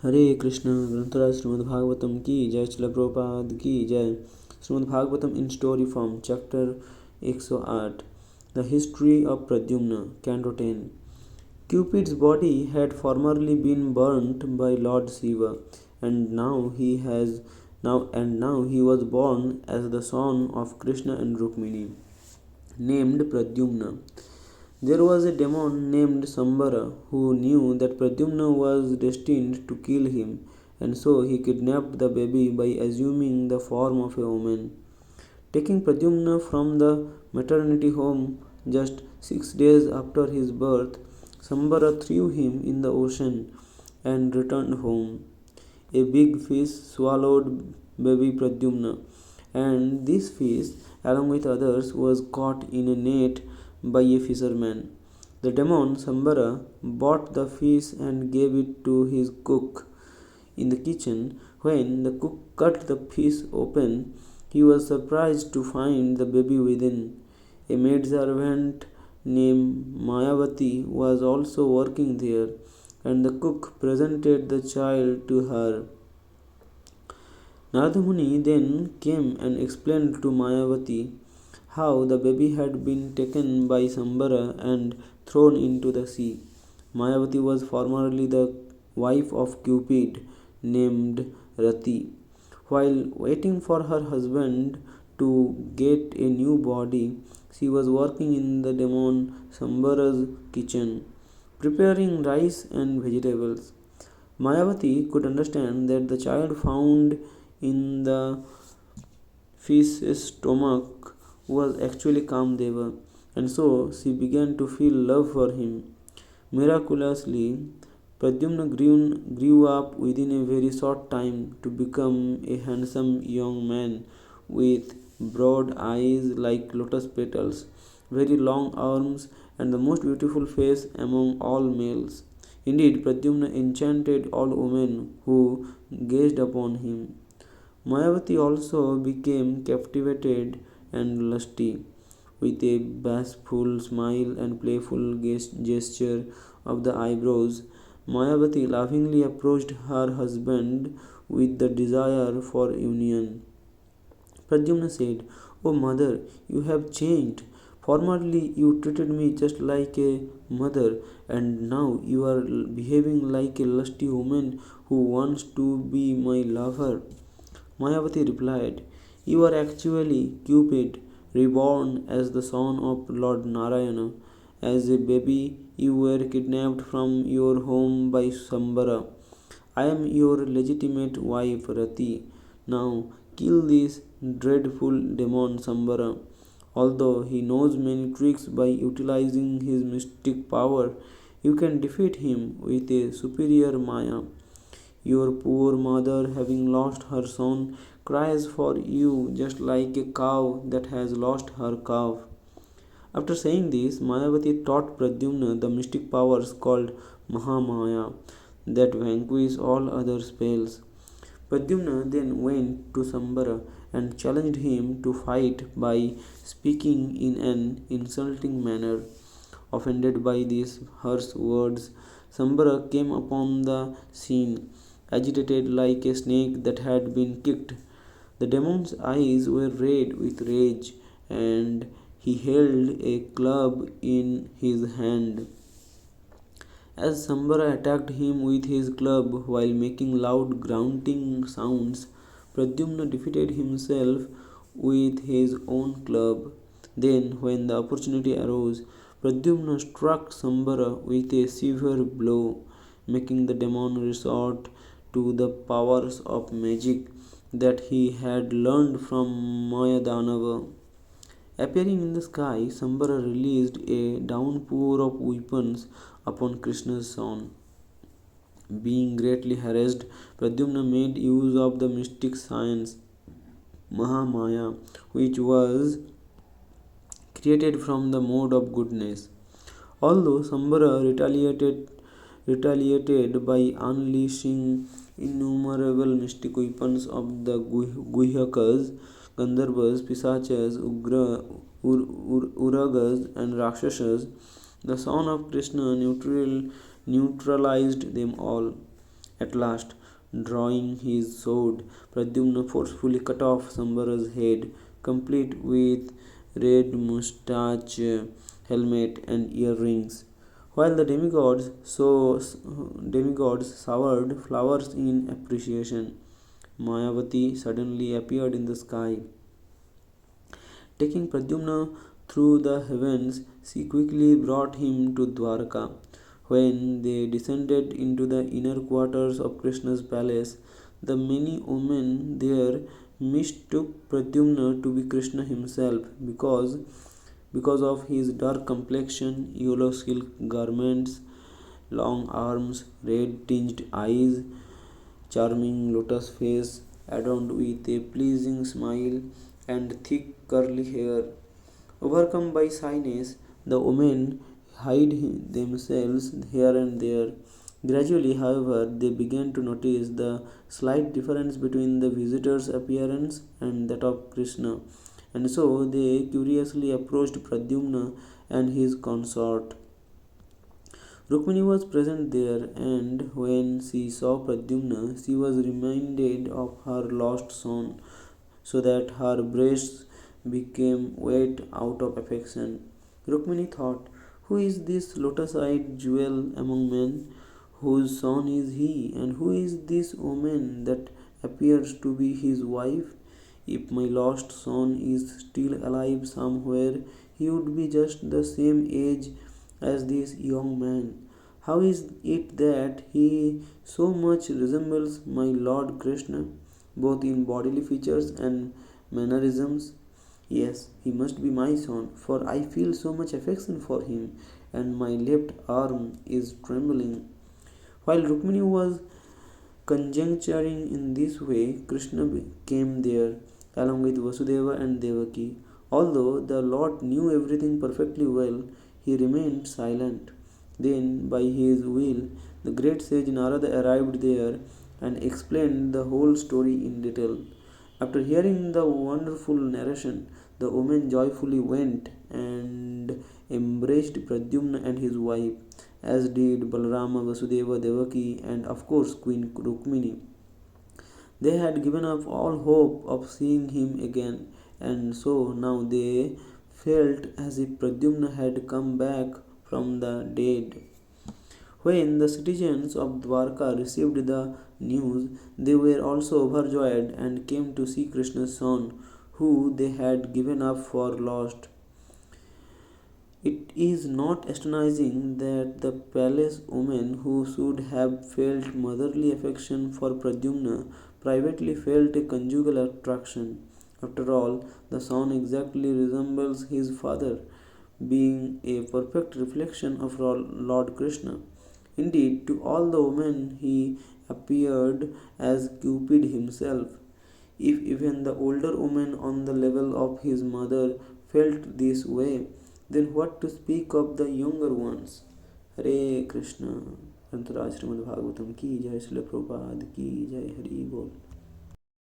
हरे कृष्ण ग्रंथराज श्रीमद्भागवतम की जय। श्रील प्रभुपाद की जय। Srimad Bhagavatam in story form chapter 108 the history of Pradyumna canto 10। Cupid's body had formerly been burnt by Lord Shiva, and now he was born as the son of Krishna and Rukmini, named Pradyumna. There was a demon named Sambara who knew that Pradyumna was destined to kill him, and so he kidnapped the baby by assuming the form of a woman. Taking Pradyumna from the maternity home just 6 days after his birth, Sambara threw him in the ocean and returned home. A big fish swallowed baby Pradyumna, and this fish, along with others, was caught in a net by a fisherman. The demon Sambara bought the fish and gave it to his cook in the kitchen. When the cook cut the fish open, he was surprised to find the baby within. A maidservant named Mayavati was also working there, and the cook presented the child to her. Narada Muni then came and explained to Mayavati how the baby had been taken by Sambara and thrown into the sea. Mayavati was formerly the wife of Cupid named Rati. While waiting for her husband to get a new body, she was working in the demon Sambara's kitchen, preparing rice and vegetables. Mayavati could understand that the child found in the fish's stomach was actually Kamdeva, and so she began to feel love for him. Miraculously, Pradyumna grew up within a very short time to become a handsome young man with broad eyes like lotus petals, very long arms, and the most beautiful face among all males. Indeed, Pradyumna enchanted all women who gazed upon him. Mayavati also became captivated and lusty. With a bashful smile and playful gesture of the eyebrows, Mayavati laughingly approached her husband with the desire for union. Pradyumna said, "O mother, you have changed. Formerly you treated me just like a mother, and now you are behaving like a lusty woman who wants to be my lover." Mayavati replied, "You are actually Cupid, reborn as the son of Lord Narayana. As a baby, you were kidnapped from your home by Sambara. I am your legitimate wife, Rati. Now kill this dreadful demon Sambara. Although he knows many tricks by utilizing his mystic power, you can defeat him with a superior Maya. Your poor mother, having lost her son, cries for you just like a cow that has lost her calf." After saying this, Mayavati taught Pradyumna the mystic powers called Mahamaya that vanquish all other spells. Pradyumna then went to Sambara and challenged him to fight by speaking in an insulting manner. Offended by these harsh words, Sambara came upon the scene, agitated like a snake that had been kicked. The demon's eyes were red with rage, and he held a club in his hand. As Sambara attacked him with his club while making loud grunting sounds, Pradyumna defeated himself with his own club. Then, when the opportunity arose, Pradyumna struck Sambara with a severe blow, making the demon resort to the powers of magic that he had learned from Mayadanava. Appearing in the sky, Sambara released a downpour of weapons upon Krishna's son. Being greatly harassed, Pradyumna made use of the mystic science Mahamaya, which was created from the mode of goodness. Although Sambara retaliated by unleashing innumerable mystic weapons of the Guhyakas, Gandharvas, Pisachas, Uragas, and Rakshasas, the son of Krishna neutralized them all. At last, drawing his sword, Pradyumna forcefully cut off Sambara's head, complete with red moustache, helmet, and earrings. While the demigods showered flowers in appreciation, Mayavati suddenly appeared in the sky. Taking Pradyumna through the heavens, she quickly brought him to Dwarka. When they descended into the inner quarters of Krishna's palace, the many women there mistook Pradyumna to be Krishna himself because of his dark complexion, yellow silk garments, long arms, red tinged eyes, charming lotus face adorned with a pleasing smile and thick curly hair. Overcome by shyness, the women hide themselves here and there. Gradually, however, they began to notice the slight difference between the visitor's appearance and that of Krishna, and so they curiously approached Pradyumna and his consort. Rukmini was present there, and when she saw Pradyumna, she was reminded of her lost son, so that her breasts became wet out of affection. Rukmini thought, who is this lotus eyed jewel among men? Whose son is he, and who is this woman that appears to be his wife? If my lost son is still alive somewhere, he would be just the same age as this young man. How is it that he so much resembles my Lord Krishna, both in bodily features and mannerisms? Yes, he must be my son, for I feel so much affection for him, and my left arm is trembling. While Rukmini was conjecturing in this way, Krishna came there, along with Vasudeva and Devaki. Although the Lord knew everything perfectly well, he remained silent. Then, by his will, the great sage Narada arrived there and explained the whole story in detail. After hearing the wonderful narration, the women joyfully went and embraced Pradyumna and his wife, as did Balarama, Vasudeva, Devaki, and of course Queen Rukmini. They had given up all hope of seeing him again, and so now they felt as if Pradyumna had come back from the dead. When the citizens of Dwarka received the news, they were also overjoyed and came to see Krishna's son, who they had given up for lost. It is not astonishing that the palace women who should have felt motherly affection for Pradyumna privately felt a conjugal attraction. After all, the son exactly resembles his father, being a perfect reflection of Lord Krishna. Indeed, to all the women he appeared as Cupid himself. If even the older woman on the level of his mother felt this way, then what to speak of the younger ones? Hare Krishna. Canto Śrīmad-Bhāgavatam की जय, श्रील प्रभुपाद की जय, हरि बोल.